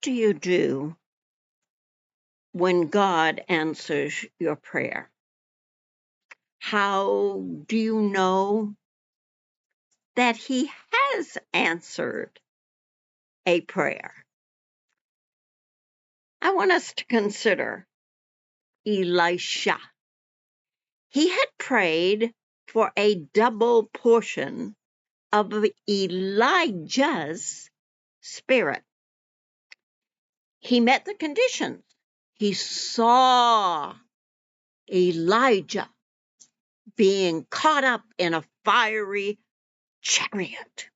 do you do when God answers your prayer? How do you know that He has answered a prayer? I want us to consider Elisha. He had prayed for a double portion of Elijah's spirit. He met the conditions. He saw Elijah being caught up in a fiery chariot.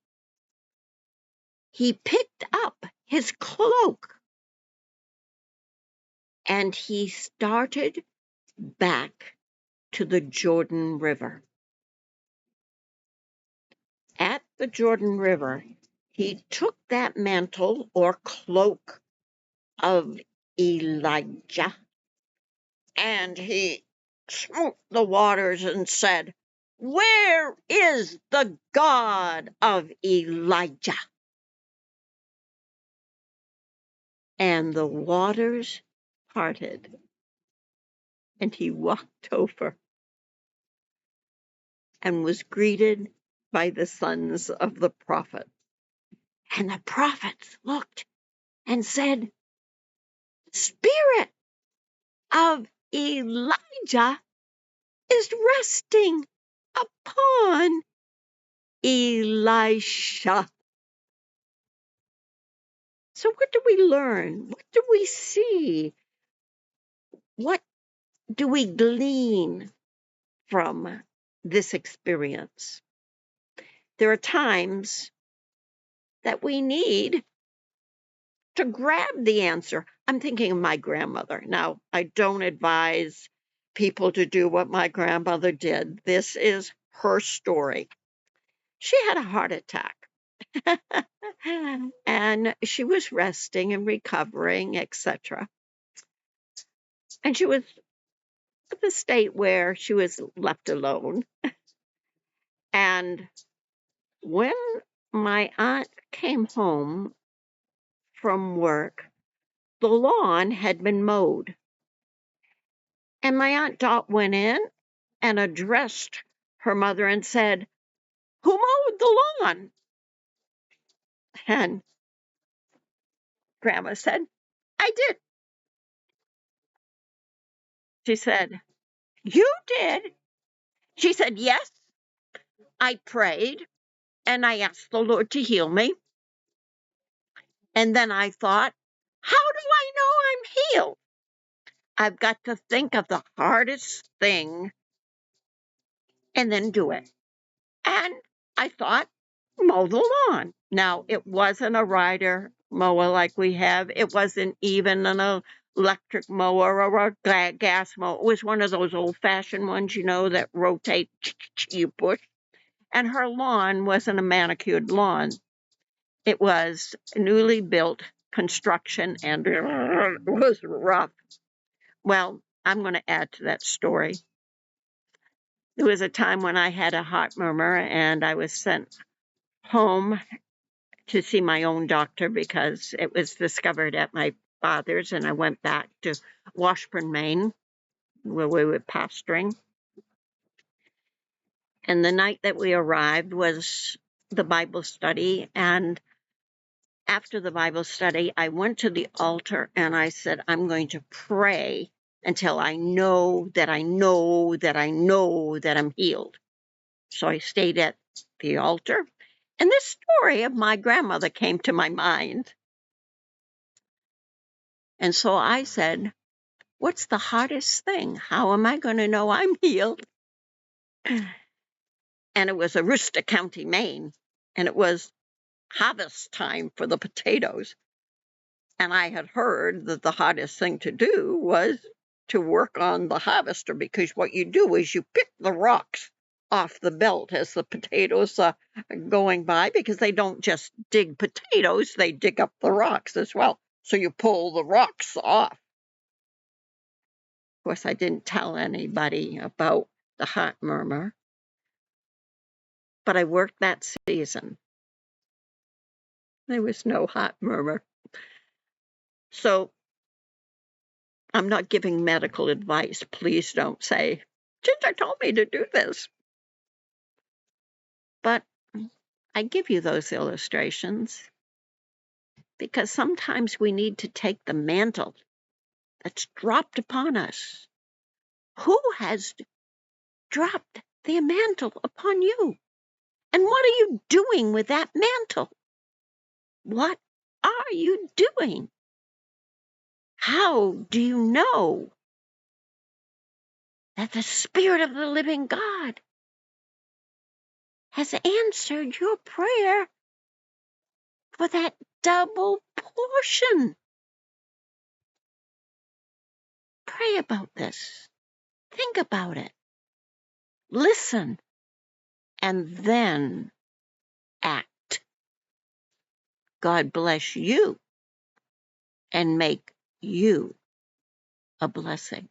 He picked up his cloak and he started back to the Jordan River. At the Jordan River, he took that mantle or cloak of Elijah and he smote the waters and said, "Where is the God of Elijah?" And the waters parted, and he walked over and was greeted by the sons of the prophet. And the prophets looked and said, "Spirit of Elijah is resting upon Elisha." So what do we learn? What do we see? What do we glean from this experience? There are times that we need to grab the answer. I'm thinking of my grandmother. Now, I don't advise people to do what my grandmother did. This is her story. She had a heart attack. And she was resting and recovering, etc. And she was at the state where she was left alone. And when my aunt came home from work, the lawn had been mowed. And my Aunt Dot went in and addressed her mother and said, "Who mowed the lawn?" And Grandma said, "I did." She said, "You did?" She said, "Yes, I prayed and I asked the Lord to heal me. And then I thought, how do I know I'm healed? I've got to think of the hardest thing and then do it." And I thought, mow the lawn. Now, it wasn't a rider mower like we have. It wasn't even an electric mower or a gas mower. It was one of those old-fashioned ones, that rotate, you push. And her lawn wasn't a manicured lawn. It was newly built construction, and it was rough. Well, I'm going to add to that story. There was a time when I had a heart murmur, and I was sent home to see my own doctor because it was discovered at my father's, and I went back to Washburn, Maine, where we were pastoring. And the night that we arrived was the Bible study, and after the Bible study, I went to the altar and I said, "I'm going to pray until I know that I know that I know that I'm healed." So I stayed at the altar, and this story of my grandmother came to my mind. And so I said, "What's the hardest thing? How am I going to know I'm healed?" And it was Aroostook County, Maine, and it was harvest time for the potatoes. And I had heard that the hardest thing to do was to work on the harvester, because what you do is you pick the rocks off the belt as the potatoes are going by, because they don't just dig potatoes, they dig up the rocks as well. So you pull the rocks off. Of course, I didn't tell anybody about the heart murmur, but I worked that season. There was no heart murmur. So I'm not giving medical advice. Please don't say, Ginger told me to do this. But I give you those illustrations because sometimes we need to take the mantle that's dropped upon us. Who has dropped the mantle upon you? And what are you doing with that mantle? What are you doing? How do you know that the Spirit of the living God has answered your prayer for that double portion? Pray about this. Think about it. Listen. And then act. God bless you and make you a blessing.